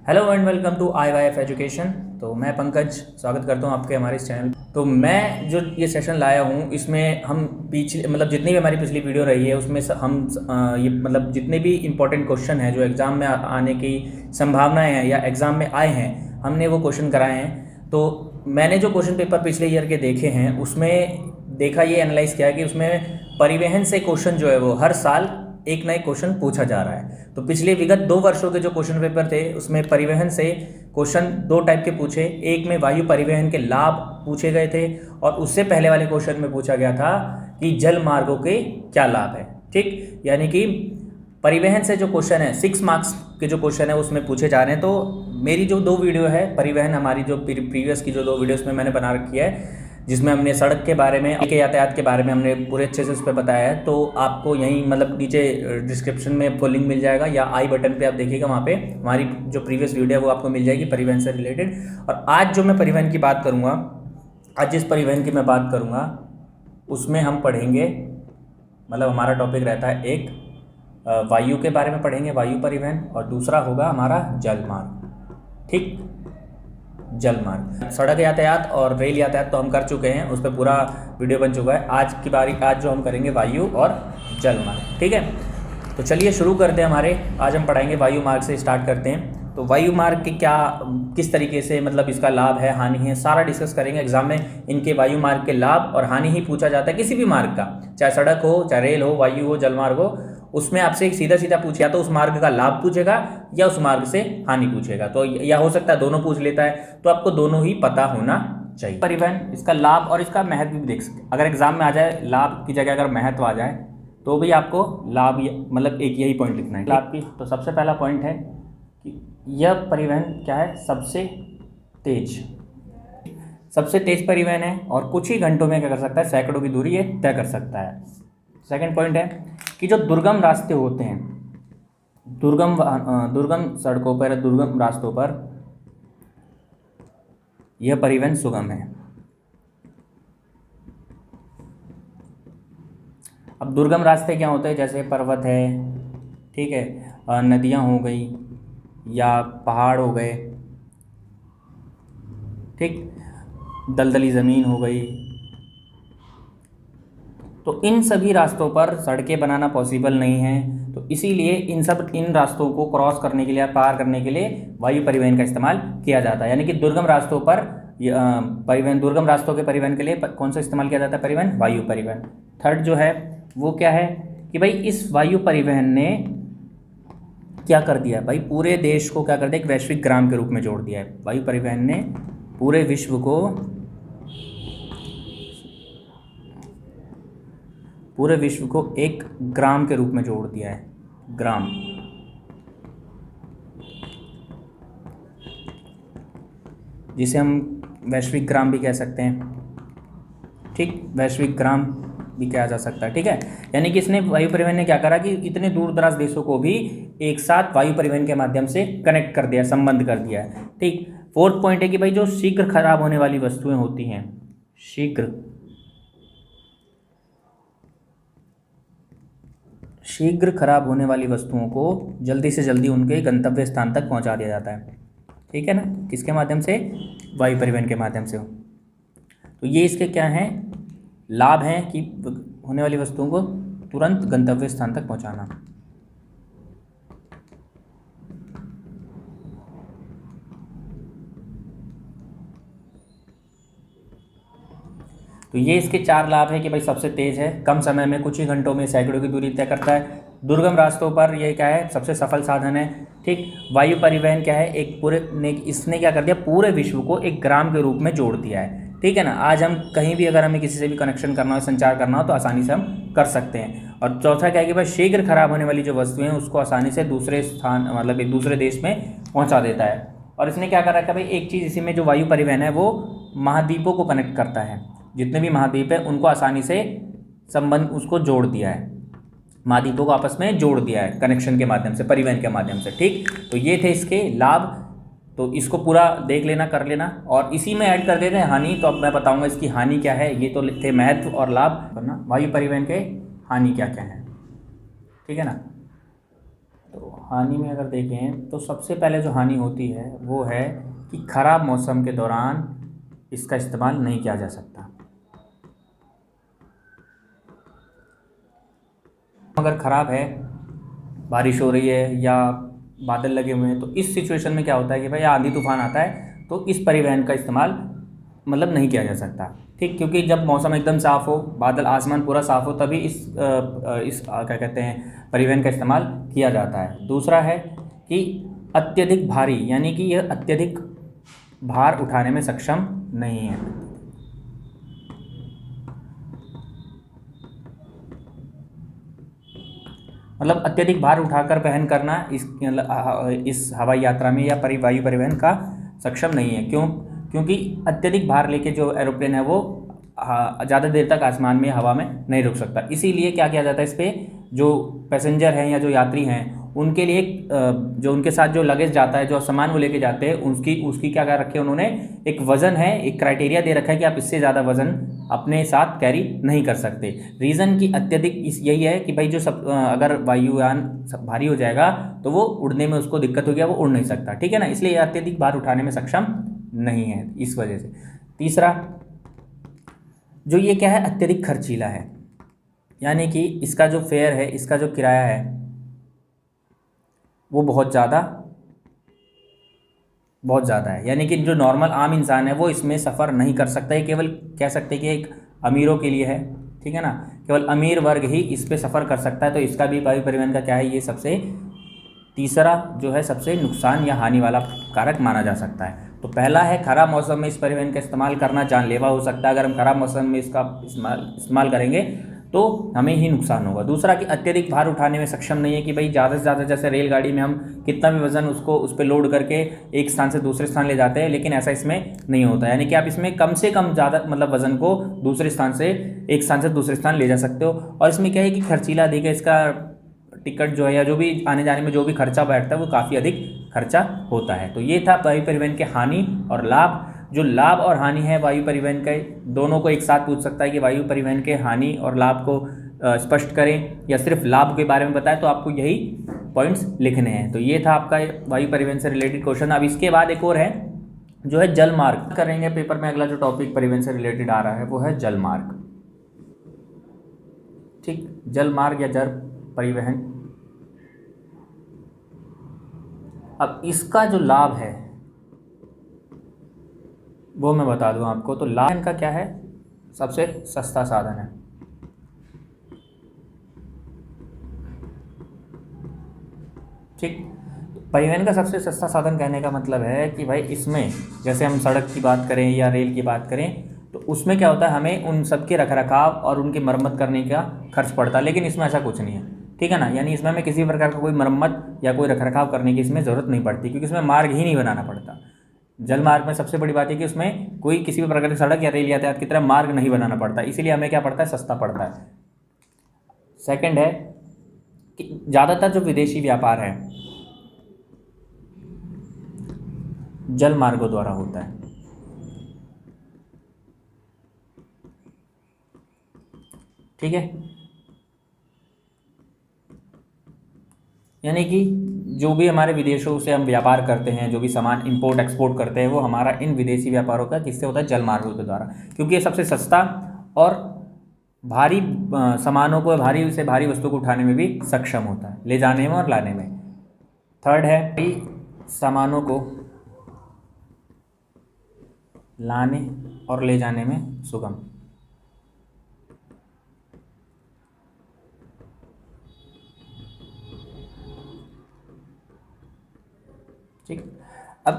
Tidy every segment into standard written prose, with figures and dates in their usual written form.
Hello and welcome to IYF education. तो मैं पंकज स्वागत करता हूँ आपके हमारे इस चैनल। तो मैं जो ये सेशन लाया हूँ इसमें हम पिछले जितनी भी हमारी पिछली वीडियो रही है उसमें हम ये जितने भी इम्पोर्टेंट क्वेश्चन हैं जो एग्ज़ाम में आने की संभावनाएं हैं या एग्ज़ाम में आए हैं हमने वो क्वेश्चन कराए हैं। तो मैंने जो क्वेश्चन पेपर पिछले ईयर के देखे हैं उसमें देखा ये एनालाइज़ किया कि उसमें परिवहन से क्वेश्चन जो है वो हर साल एक नए क्वेश्चन पूछा जा रहा है। तो पिछले विगत 2 वर्षों के जो क्वेश्चन पेपर थे उसमें परिवहन से क्वेश्चन 2 टाइप के पूछे। एक में वायु परिवहन के लाभ पूछे गए थे और उससे पहले वाले क्वेश्चन में पूछा गया था कि जल मार्गों के क्या लाभ है। ठीक, यानी कि परिवहन से जो क्वेश्चन है 6 मार्क्स के जो क्वेश्चन है उसमें पूछे जा रहे हैं। तो मेरी जो 2 वीडियो है परिवहन, हमारी जो प्रीवियस की जो 2 वीडियोस में मैंने बना रखी है जिसमें हमने सड़क के बारे में, के यातायात के बारे में हमने पूरे अच्छे से उस पर बताया है। तो आपको यहीं नीचे डिस्क्रिप्शन में आपको लिंक मिल जाएगा या आई बटन पे आप देखिएगा, वहाँ पे हमारी जो प्रीवियस वीडियो है वो आपको मिल जाएगी परिवहन से रिलेटेड। और आज जो मैं परिवहन की बात करूँगा, आज जिस परिवहन की मैं बात करूँगा उसमें हम पढ़ेंगे, हमारा टॉपिक रहता है एक वायु के बारे में पढ़ेंगे, वायु परिवहन, और दूसरा होगा हमारा जल मार्ग। ठीक, जल मार्ग। सड़क यातायात और रेल यातायात तो हम कर चुके हैं, उस पर पूरा वीडियो बन चुका है। आज की बारी, आज जो हम करेंगे वायु और जल मार्ग। ठीक है, तो चलिए शुरू करते हैं। आज हम पढ़ाएंगे वायु मार्ग से स्टार्ट करते हैं। तो वायु मार्ग के किस तरीके से इसका लाभ है, हानि है, सारा डिस्कस करेंगे। एग्जाम में इनके वायु मार्ग के लाभ और हानि ही पूछा जाता है किसी भी मार्ग का, चाहे सड़क हो, चाहे रेल हो, वायु हो, जल मार्ग हो। उसमें आपसे सीधा सीधा पूछ, या तो उस मार्ग का लाभ पूछेगा या उस मार्ग से हानि पूछेगा। तो या हो सकता है दोनों पूछ लेता है, तो आपको दोनों ही पता होना चाहिए। परिवहन, इसका लाभ और इसका महत्व भी देख सकते। अगर एग्जाम में आ जाए लाभ की जगह अगर महत्व आ जाए तो भी आपको लाभ एक यही पॉइंट लिखना है लाभ की। तो सबसे पहला पॉइंट है कि यह परिवहन क्या है, सबसे तेज परिवहन है और कुछ ही घंटों में क्या कर सकता है, सैकड़ों की दूरी ये तय कर सकता है। सेकंड पॉइंट है कि जो दुर्गम रास्ते होते हैं, दुर्गम सड़कों पर, दुर्गम रास्तों पर यह परिवहन सुगम है। अब दुर्गम रास्ते क्या होते हैं, जैसे पर्वत है, ठीक है, नदियां हो गई या पहाड़ हो गए, ठीक, दलदली ज़मीन हो गई। तो इन सभी रास्तों पर सड़कें बनाना पॉसिबल नहीं है। तो इसीलिए इन रास्तों को क्रॉस करने के लिए, पार करने के लिए वायु परिवहन का इस्तेमाल किया जाता है। यानी कि दुर्गम रास्तों पर परिवहन, दुर्गम रास्तों के परिवहन के लिए कौन सा इस्तेमाल किया जाता है, परिवहन, वायु परिवहन। थर्ड जो है वो क्या है कि भाई इस वायु परिवहन ने क्या कर दिया, भाई पूरे देश को क्या कर दिया, एक वैश्विक ग्राम के रूप में जोड़ दिया है। वायु परिवहन ने पूरे विश्व को एक ग्राम के रूप में जोड़ दिया है। ग्राम, जिसे हम वैश्विक ग्राम भी कह सकते हैं। ठीक, वैश्विक ग्राम भी कहा जा सकता है। ठीक है, यानी कि इसने, वायु परिवहन ने क्या करा कि इतने दूर दराज देशों को भी एक साथ वायु परिवहन के माध्यम से कनेक्ट कर दिया, संबंध कर दिया है। ठीक, फोर्थ पॉइंट है कि भाई जो शीघ्र खराब होने वाली वस्तुएं होती हैं, शीघ्र खराब होने वाली वस्तुओं को जल्दी से जल्दी उनके गंतव्य स्थान तक पहुंचा दिया जाता है। ठीक है ना, किसके माध्यम से, वायु परिवहन के माध्यम से हो। तो ये इसके क्या हैं, लाभ हैं कि होने वाली वस्तुओं को तुरंत गंतव्य स्थान तक पहुंचाना। तो ये इसके 4 लाभ है कि भाई सबसे तेज है, कम समय में, कुछ ही घंटों में सैकड़ों की दूरी तय करता है। दुर्गम रास्तों पर ये क्या है, सबसे सफल साधन है। ठीक, वायु परिवहन क्या है, इसने क्या कर दिया, पूरे विश्व को एक ग्राम के रूप में जोड़ दिया है। ठीक है ना, आज हम कहीं भी अगर हमें किसी से भी कनेक्शन करना हो, संचार करना हो तो आसानी से हम कर सकते हैं। और चौथा क्या है कि भाई शीघ्र खराब होने वाली जो वस्तुएं हैं उसको आसानी से दूसरे स्थान, एक दूसरे देश में पहुँचा देता है। और इसने क्या कर रखा है भाई, एक चीज़ इसी में जो वायु परिवहन है वो महाद्वीपों को कनेक्ट करता है। जितने भी महाद्वीप है उनको आसानी से संबंध, उसको जोड़ दिया है, महाद्वीपों को आपस में जोड़ दिया है कनेक्शन के माध्यम से, परिवहन के माध्यम से। ठीक, तो ये थे इसके लाभ। तो इसको पूरा देख लेना, कर लेना, और इसी में ऐड कर देते हैं हानि। तो अब मैं बताऊंगा इसकी हानि क्या है। ये तो थे महत्व और लाभ, वरना वायु परिवहन के हानि क्या क्या है। ठीक है ना, तो हानि में अगर देखें तो सबसे पहले जो हानि होती है वो है कि ख़राब मौसम के दौरान इसका इस्तेमाल नहीं किया जा सकता। अगर ख़राब है, बारिश हो रही है या बादल लगे हुए हैं, तो इस सिचुएशन में क्या होता है कि भाई आंधी तूफान आता है तो इस परिवहन का इस्तेमाल मतलब नहीं किया जा सकता। ठीक, क्योंकि जब मौसम एकदम साफ़ हो, बादल आसमान पूरा साफ़ हो, तभी इस क्या कहते हैं परिवहन का इस्तेमाल किया जाता है। दूसरा है कि अत्यधिक भारी, यानी कि यह अत्यधिक भार उठाने में सक्षम नहीं है। मतलब अत्यधिक भार उठाकर वहन करना इस हवाई यात्रा में या वायु परिवहन का सक्षम नहीं है। क्यों? क्योंकि अत्यधिक भार लेके जो एरोप्लेन है वो ज़्यादा देर तक आसमान में, हवा में नहीं रुक सकता। इसीलिए क्या किया जाता है, इस पर जो पैसेंजर हैं या जो यात्री हैं उनके लिए जो उनके साथ जो लगेज जाता है, जो सामान वो लेके जाते हैं, उसकी क्या कर रखे हैं उन्होंने, एक वज़न है, एक क्राइटेरिया दे रखा है कि आप इससे ज़्यादा वज़न अपने साथ कैरी नहीं कर सकते। रीज़न की अत्यधिक यही है कि भाई अगर वायुयान भारी हो जाएगा तो वो उड़ने में उसको दिक्कत हो गया, वो उड़ नहीं सकता। ठीक है ना, इसलिए ये अत्यधिक भार उठाने में सक्षम नहीं है इस वजह से। तीसरा, जो ये क्या है, अत्यधिक खर्चीला है, यानी कि इसका जो फेयर है, इसका जो किराया है वो बहुत ज़्यादा है। यानी कि जो नॉर्मल आम इंसान है वो इसमें सफ़र नहीं कर सकता। ये केवल कह सकते हैं कि एक अमीरों के लिए है। ठीक है ना, केवल अमीर वर्ग ही इस पे सफ़र कर सकता है। तो इसका भी वायु परिवहन का क्या है, ये सबसे तीसरा जो है सबसे नुकसान या हानि वाला कारक माना जा सकता है। तो पहला है, खराब मौसम में इस परिवहन का इस्तेमाल करना जानलेवा हो सकता है। अगर हम खराब मौसम में इसका इस्तेमाल करेंगे तो हमें ही नुकसान होगा। दूसरा कि अत्यधिक भार उठाने में सक्षम नहीं है, कि भाई ज़्यादा से ज़्यादा जैसे रेलगाड़ी में हम कितना भी वज़न उस पर लोड करके एक स्थान से दूसरे स्थान ले जाते हैं, लेकिन ऐसा इसमें नहीं होता। यानी कि आप इसमें कम से कम ज़्यादा मतलब वज़न को दूसरे स्थान से, एक स्थान से दूसरे स्थान ले जा सकते हो। और इसमें क्या है कि खर्चीला अधिक है, इसका टिकट जो है या जो भी आने जाने में जो भी खर्चा बैठता है वो काफ़ी अधिक खर्चा होता है। तो ये था वायु परिवहन के हानि और लाभ। जो लाभ और हानि है वायु परिवहन के, दोनों को एक साथ पूछ सकता है कि वायु परिवहन के हानि और लाभ को स्पष्ट करें या सिर्फ लाभ के बारे में बताएं, तो आपको यही पॉइंट्स लिखने हैं। तो ये था आपका वायु परिवहन से रिलेटेड क्वेश्चन। अब इसके बाद एक और है जो है जल मार्ग करेंगे। पेपर में अगला जो टॉपिक परिवहन से रिलेटेड आ रहा है वो है जल मार्ग। ठीक, जल मार्ग या जल परिवहन। अब इसका जो लाभ है वो मैं बता दूं आपको। तो लाभ का क्या है, सबसे सस्ता साधन है। ठीक, परिवहन का सबसे सस्ता साधन कहने का मतलब है कि भाई इसमें जैसे हम सड़क की बात करें या रेल की बात करें तो उसमें क्या होता है, हमें उन सब के रखरखाव और उनकी मरम्मत करने का खर्च पड़ता है, लेकिन इसमें ऐसा कुछ नहीं है। ठीक है ना, यानी इसमें हमें किसी प्रकार का कोई मरम्मत या कोई रखरखाव करने की इसमें ज़रूरत नहीं पड़ती, क्योंकि इसमें मार्ग ही नहीं बनाना पड़ता। जल मार्ग में सबसे बड़ी बात है कि उसमें कोई किसी भी प्रकार की सड़क या रेल यातायात की तरह मार्ग नहीं बनाना पड़ता, इसीलिए हमें क्या पड़ता है, सस्ता पड़ता है। सेकंड है कि ज़्यादातर जो विदेशी व्यापार है जल मार्गों द्वारा होता है। ठीक है, यानी कि जो भी हमारे विदेशों से हम व्यापार करते हैं, जो भी सामान इंपोर्ट एक्सपोर्ट करते हैं, वो हमारा इन विदेशी व्यापारों का किससे होता है, जल मार्गों के द्वारा, क्योंकि ये सबसे सस्ता और भारी सामानों को, भारी से भारी वस्तु को उठाने में भी सक्षम होता है, ले जाने में और लाने में। थर्ड है सामानों को लाने और ले जाने में सुगम। ठीक, अब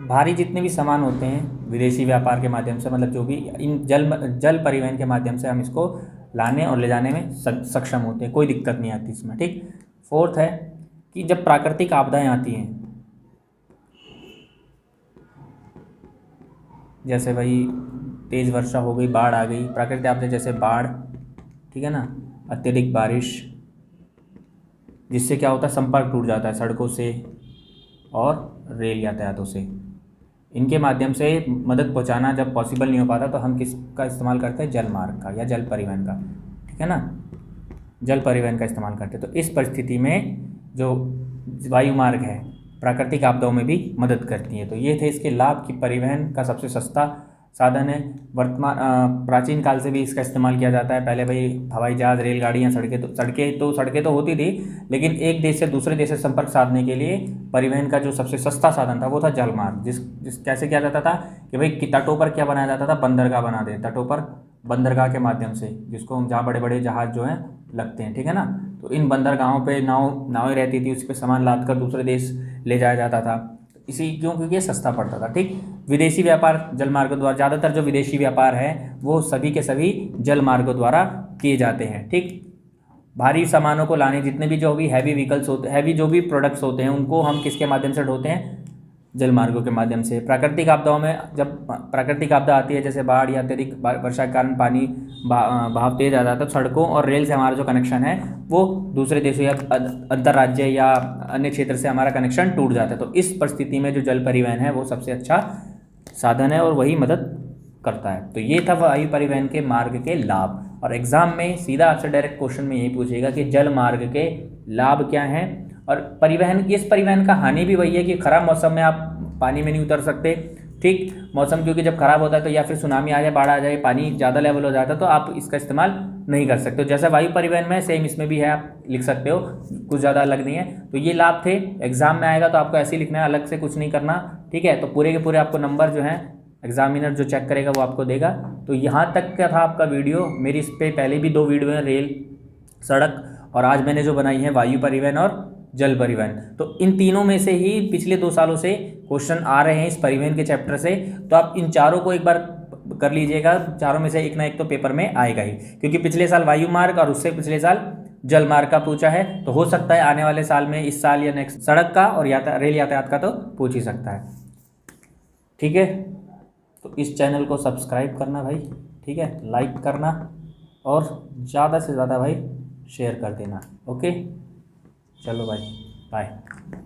भारी जितने भी सामान होते हैं विदेशी व्यापार के माध्यम से, मतलब जो भी इन जल परिवहन के माध्यम से हम इसको लाने और ले जाने में सक्षम होते हैं, कोई दिक्कत नहीं आती इसमें। ठीक, फोर्थ है कि जब प्राकृतिक आपदाएं आती हैं, जैसे भाई तेज़ वर्षा हो गई, बाढ़ आ गई, प्राकृतिक आपदा जैसे बाढ़, ठीक है ना, अत्यधिक बारिश, जिससे क्या होता है, संपर्क टूट जाता है सड़कों से और रेल यातायातों से। इनके माध्यम से मदद पहुंचाना जब पॉसिबल नहीं हो पाता तो हम किसका इस्तेमाल करते हैं, जल मार्ग का या जल परिवहन का। ठीक है ना, जल परिवहन का इस्तेमाल करते हैं। तो इस परिस्थिति में जो वायु मार्ग है प्राकृतिक आपदाओं में भी मदद करती हैं। तो ये थे इसके लाभ कि परिवहन का सबसे सस्ता साधन है। वर्तमान प्राचीन काल से भी इसका इस्तेमाल किया जाता है। पहले भाई हवाई जहाज़, रेलगाड़ियाँ, सड़कें तो होती थी, लेकिन एक देश से दूसरे देश से संपर्क साधने के लिए परिवहन का जो सबसे सस्ता साधन था वो था जलमार्ग। जिस कैसे किया जाता था कि भाई तटों पर क्या बनाया जाता था, बंदरगाह बना दे, तटों पर बंदरगाह के माध्यम से, जिसको हम जहाँ बड़े बड़े जहाज़ जो हैं लगते हैं, ठीक है ना। तो इन बंदरगाहों पे नावें रहती थी, उस पर सामान लाद कर दूसरे देश ले जाया जाता था। इसी क्यों, क्योंकि ये सस्ता पड़ता था। ठीक, विदेशी व्यापार जल मार्गों द्वारा, ज़्यादातर जो विदेशी व्यापार है वो सभी के सभी जल मार्गों द्वारा किए जाते हैं। ठीक, भारी सामानों को लाने, जितने भी जो भी हैवी व्हीकल्स होते, हैवी जो भी प्रोडक्ट्स होते हैं, उनको हम किसके माध्यम से ढोते हैं, जल मार्गों के माध्यम से। प्राकृतिक आपदाओं में, जब प्राकृतिक आपदा आती है जैसे बाढ़ या अत्यधिक वर्षा के कारण पानी बहाव तेज आ जाता है, तो सड़कों और रेल से हमारा जो कनेक्शन है वो दूसरे देशों या अंतर्राज्य या अन्य क्षेत्र से हमारा कनेक्शन टूट जाता है। तो इस परिस्थिति में जो जल परिवहन है वो सबसे अच्छा साधन है और वही मदद करता है। तो ये था वायु परिवहन के मार्ग के लाभ। और एग्जाम में सीधा आपसे डायरेक्ट क्वेश्चन में यही पूछेगा कि जल मार्ग के लाभ क्या हैं, और परिवहन, इस परिवहन का हानि भी वही है कि खराब मौसम में आप पानी में नहीं उतर सकते। ठीक, मौसम क्योंकि जब खराब होता है तो या फिर सुनामी आ जाए, बाढ़ आ जाए, पानी ज़्यादा लेवल हो जाता है, तो आप इसका इस्तेमाल नहीं कर सकते। जैसा वायु परिवहन में सेम इसमें भी है, आप लिख सकते हो, कुछ ज़्यादा अलग नहीं है। तो ये लाभ थे। एग्जाम में आएगा तो आपको ऐसे ही लिखना है, अलग से कुछ नहीं करना। ठीक है, तो पूरे के पूरे आपको नंबर जो हैं एग्जामिनर जो चेक करेगा वो आपको देगा। तो यहाँ तक का था आपका वीडियो। मेरी इस पर पहले भी 2 वीडियो हैं, रेल, सड़क, और आज मैंने जो बनाई है वायु परिवहन और जल परिवहन। तो इन तीनों में से ही पिछले 2 सालों से क्वेश्चन आ रहे हैं इस परिवहन के चैप्टर से। तो आप इन चारों को एक बार कर लीजिएगा, चारों में से एक ना एक तो पेपर में आएगा ही, क्योंकि पिछले साल वायु मार्ग और उससे पिछले साल जल मार्ग का पूछा है। तो हो सकता है आने वाले साल में, इस साल या नेक्स्ट, सड़क का और रेल यातायात का तो पूछ ही सकता है। ठीक है, तो इस चैनल को सब्सक्राइब करना भाई, ठीक है, लाइक करना और ज़्यादा से ज़्यादा भाई शेयर कर देना। ओके, चलो भाई, बाय।